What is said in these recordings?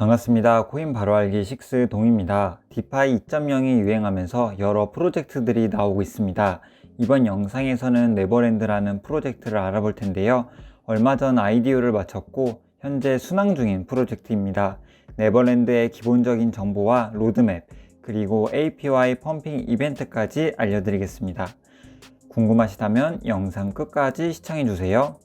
반갑습니다. 코인 바로 알기 식스동입니다. 디파이 2.0이 유행하면서 여러 프로젝트들이 나오고 있습니다. 이번 영상에서는 네버랜드라는 프로젝트를 알아볼 텐데요. 얼마 전 IDO를 마쳤고 현재 순항 중인 프로젝트입니다. 네버랜드의 기본적인 정보와 로드맵, 그리고 API 펌핑 이벤트까지 알려드리겠습니다. 궁금하시다면 영상 끝까지 시청해주세요.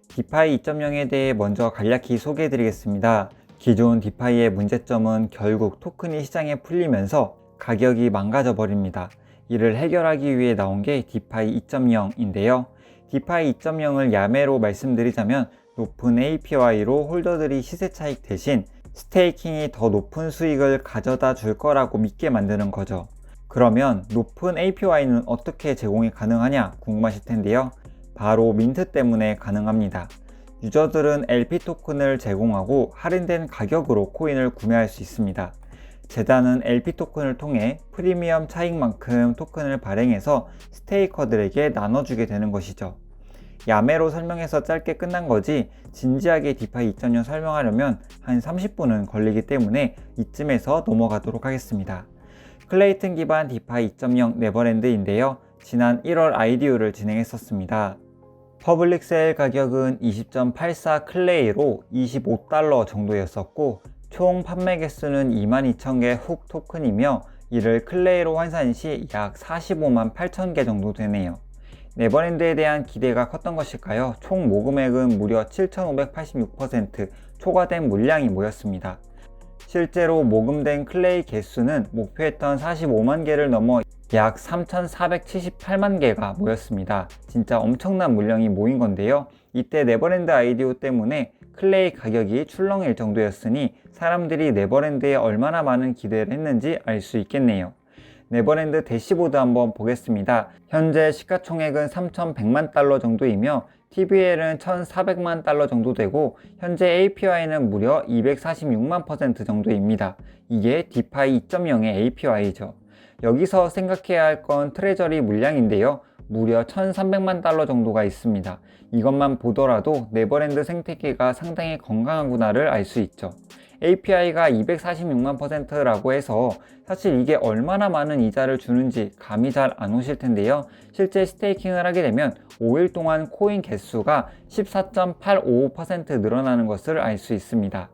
디파이 2.0에 대해 먼저 간략히 소개해드리겠습니다. 기존 디파이의 문제점은 결국 토큰이 시장에 풀리면서 가격이 망가져 버립니다. 이를 해결하기 위해 나온 게 디파이 2.0인데요. 디파이 2.0을 야매로 말씀드리자면 높은 APY로 홀더들이 시세 차익 대신 스테이킹이 더 높은 수익을 가져다 줄 거라고 믿게 만드는 거죠. 그러면 높은 APY는 어떻게 제공이 가능하냐 궁금하실 텐데요. 바로 민트 때문에 가능합니다. 유저들은 LP 토큰을 제공하고 할인된 가격으로 코인을 구매할 수 있습니다. 재단은 LP 토큰을 통해 프리미엄 차익만큼 토큰을 발행해서 스테이커들에게 나눠주게 되는 것이죠. 야매로 설명해서 짧게 끝난 거지 진지하게 디파이 2.0 설명하려면 한 30분은 걸리기 때문에 이쯤에서 넘어가도록 하겠습니다. 클레이튼 기반 디파이 2.0 네버랜드인데요. 지난 1월 IDO를 진행했었습니다. 퍼블릭 세일 가격은 20.84 클레이로 $25 정도였었고 총 판매 개수는 22,000개 훅 토큰이며 이를 클레이로 환산 시 약 45만 8천 개 정도 되네요. 네버랜드에 대한 기대가 컸던 것일까요? 총 모금액은 무려 7,586% 초과된 물량이 모였습니다. 실제로 모금된 클레이 개수는 목표했던 45만 개를 넘어 약 3,478만 개가 모였습니다. 진짜 엄청난 물량이 모인 건데요. 이때 네버랜드 IDO 때문에 클레이 가격이 출렁일 정도였으니 사람들이 네버랜드에 얼마나 많은 기대를 했는지 알 수 있겠네요. 네버랜드 대시보드 한번 보겠습니다. 현재 시가총액은 3,100만 달러 정도이며 TVL은 1,400만 달러 정도 되고 현재 APY는 무려 246만% 정도입니다. 이게 디파이 2.0의 APY죠. 여기서 생각해야 할 건 트레저리 물량인데요. 무려 1,300만 달러 정도가 있습니다. 이것만 보더라도 네버랜드 생태계가 상당히 건강하구나를 알 수 있죠. API가 246만%라고 해서 사실 이게 얼마나 많은 이자를 주는지 감이 잘 안 오실 텐데요. 실제 스테이킹을 하게 되면 5일 동안 코인 개수가 14.855% 늘어나는 것을 알 수 있습니다.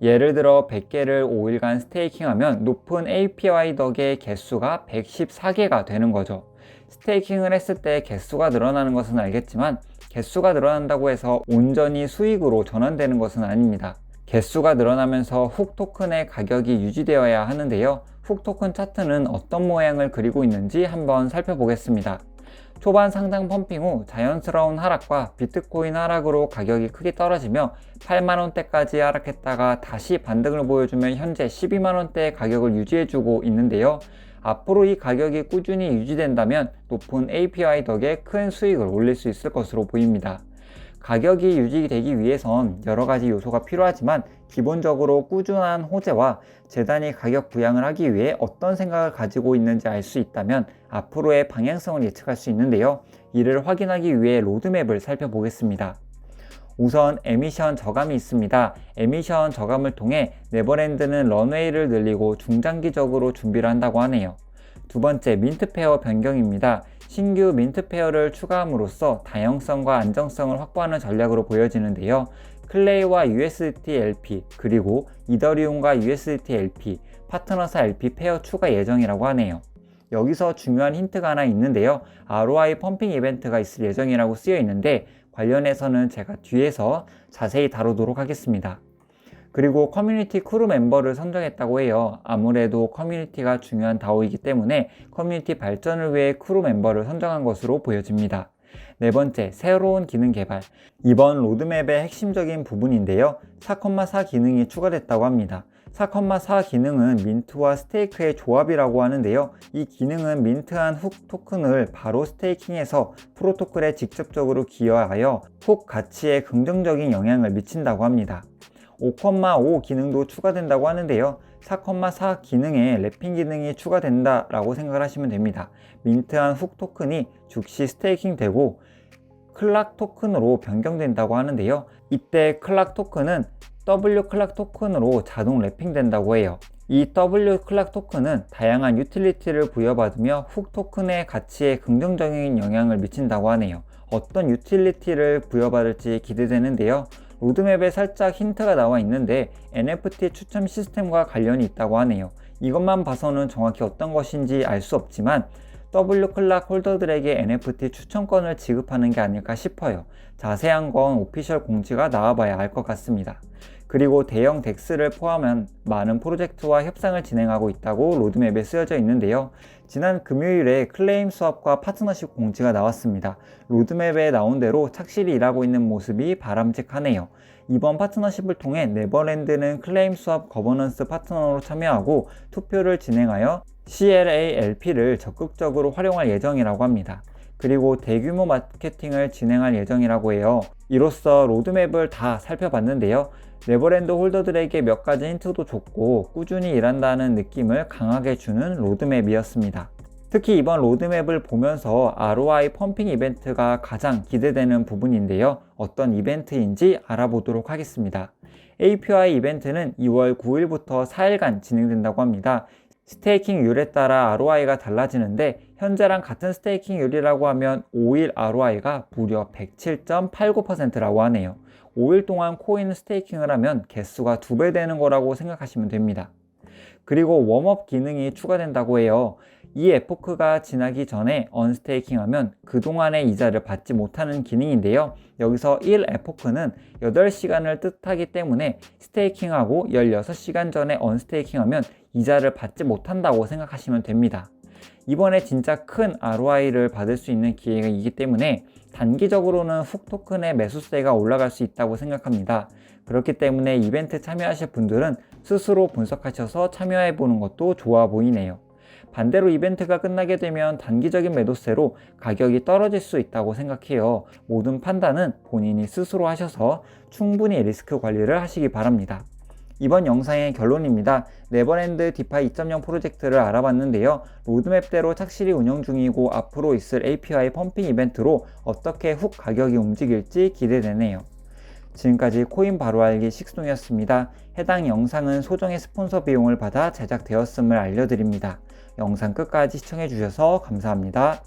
예를 들어 100개를 5일간 스테이킹하면 높은 APY 덕의 개수가 114개가 되는 거죠. 스테이킹을 했을 때 개수가 늘어나는 것은 알겠지만 개수가 늘어난다고 해서 온전히 수익으로 전환되는 것은 아닙니다. 개수가 늘어나면서 훅 토큰의 가격이 유지되어야 하는데요. 훅 토큰 차트는 어떤 모양을 그리고 있는지 한번 살펴보겠습니다. 초반 상당 펌핑 후 자연스러운 하락과 비트코인 하락으로 가격이 크게 떨어지며 8만원대까지 하락했다가 다시 반등을 보여주며 현재 12만원대의 가격을 유지해주고 있는데요. 앞으로 이 가격이 꾸준히 유지된다면 높은 APY 덕에 큰 수익을 올릴 수 있을 것으로 보입니다. 가격이 유지되기 위해선 여러가지 요소가 필요하지만 기본적으로 꾸준한 호재와 재단이 가격 부양을 하기 위해 어떤 생각을 가지고 있는지 알 수 있다면 앞으로의 방향성을 예측할 수 있는데요. 이를 확인하기 위해 로드맵을 살펴보겠습니다. 우선 에미션 저감이 있습니다. 에미션 저감을 통해 네버랜드는 런웨이를 늘리고 중장기적으로 준비를 한다고 하네요. 두 번째, 민트 페어 변경입니다. 신규 민트 페어를 추가함으로써 다양성과 안정성을 확보하는 전략으로 보여지는데요. 클레이와 USDT LP 그리고 이더리움과 USDT LP, 파트너사 LP 페어 추가 예정이라고 하네요. 여기서 중요한 힌트가 하나 있는데요. ROI 펌핑 이벤트가 있을 예정이라고 쓰여 있는데 관련해서는 제가 뒤에서 자세히 다루도록 하겠습니다. 그리고 커뮤니티 크루 멤버를 선정했다고 해요. 아무래도 커뮤니티가 중요한 다오이기 때문에 커뮤니티 발전을 위해 크루 멤버를 선정한 것으로 보여집니다. 네 번째, 새로운 기능 개발. 이번 로드맵의 핵심적인 부분인데요. 4,4 기능이 추가됐다고 합니다. 4,4 기능은 민트와 스테이크의 조합이라고 하는데요. 이 기능은 민트한 훅 토큰을 바로 스테이킹해서 프로토콜에 직접적으로 기여하여 훅 가치에 긍정적인 영향을 미친다고 합니다. 5,5 기능도 추가된다고 하는데요. 4,4 기능에 랩핑 기능이 추가된다라고 생각을 하시면 됩니다. 민트한 훅 토큰이 즉시 스테이킹 되고 클락 토큰으로 변경된다고 하는데요. 이때 클락 토큰은 W 클락 토큰으로 자동 랩핑된다고 해요. 이 W 클락 토큰은 다양한 유틸리티를 부여받으며 훅 토큰의 가치에 긍정적인 영향을 미친다고 하네요. 어떤 유틸리티를 부여받을지 기대되는데요. 로드맵에 살짝 힌트가 나와 있는데 NFT 추첨 시스템과 관련이 있다고 하네요. 이것만 봐서는 정확히 어떤 것인지 알 수 없지만 W 클락 홀더들에게 NFT 추천권을 지급하는 게 아닐까 싶어요. 자세한 건 오피셜 공지가 나와봐야 알 것 같습니다. 그리고 대형 덱스를 포함한 많은 프로젝트와 협상을 진행하고 있다고 로드맵에 쓰여져 있는데요. 지난 금요일에 클레임 수합과 파트너십 공지가 나왔습니다. 로드맵에 나온 대로 착실히 일하고 있는 모습이 바람직하네요. 이번 파트너십을 통해 네버랜드는 클레임 수합 거버넌스 파트너로 참여하고 투표를 진행하여 CLALP를 적극적으로 활용할 예정이라고 합니다. 그리고 대규모 마케팅을 진행할 예정이라고 해요. 이로써 로드맵을 다 살펴봤는데요. 네버랜드 홀더들에게 몇 가지 힌트도 줬고 꾸준히 일한다는 느낌을 강하게 주는 로드맵이었습니다. 특히 이번 로드맵을 보면서 ROI 펌핑 이벤트가 가장 기대되는 부분인데요. 어떤 이벤트인지 알아보도록 하겠습니다. API 이벤트는 2월 9일부터 4일간 진행된다고 합니다. 스테이킹률에 따라 ROI가 달라지는데 현재랑 같은 스테이킹률이라고 하면 5일 ROI가 무려 107.89%라고 하네요. 5일 동안 코인 스테이킹을 하면 개수가 2배 되는 거라고 생각하시면 됩니다. 그리고 웜업 기능이 추가된다고 해요. 이 에포크가 지나기 전에 언스테이킹하면 그동안의 이자를 받지 못하는 기능인데요. 여기서 1 에포크는 8시간을 뜻하기 때문에 스테이킹하고 16시간 전에 언스테이킹하면 이자를 받지 못한다고 생각하시면 됩니다. 이번에 진짜 큰 ROI를 받을 수 있는 기회이기 때문에 단기적으로는 훅 토큰의 매수세가 올라갈 수 있다고 생각합니다. 그렇기 때문에 이벤트 참여하실 분들은 스스로 분석하셔서 참여해 보는 것도 좋아 보이네요. 반대로 이벤트가 끝나게 되면 단기적인 매도세로 가격이 떨어질 수 있다고 생각해요. 모든 판단은 본인이 스스로 하셔서 충분히 리스크 관리를 하시기 바랍니다. 이번 영상의 결론입니다. 네버랜드 디파이 2.0 프로젝트를 알아봤는데요. 로드맵대로 착실히 운영 중이고 앞으로 있을 API 펌핑 이벤트로 어떻게 훅 가격이 움직일지 기대되네요. 지금까지 코인 바로 알기 식스동이었습니다. 해당 영상은 소정의 스폰서 비용을 받아 제작되었음을 알려드립니다. 영상 끝까지 시청해주셔서 감사합니다.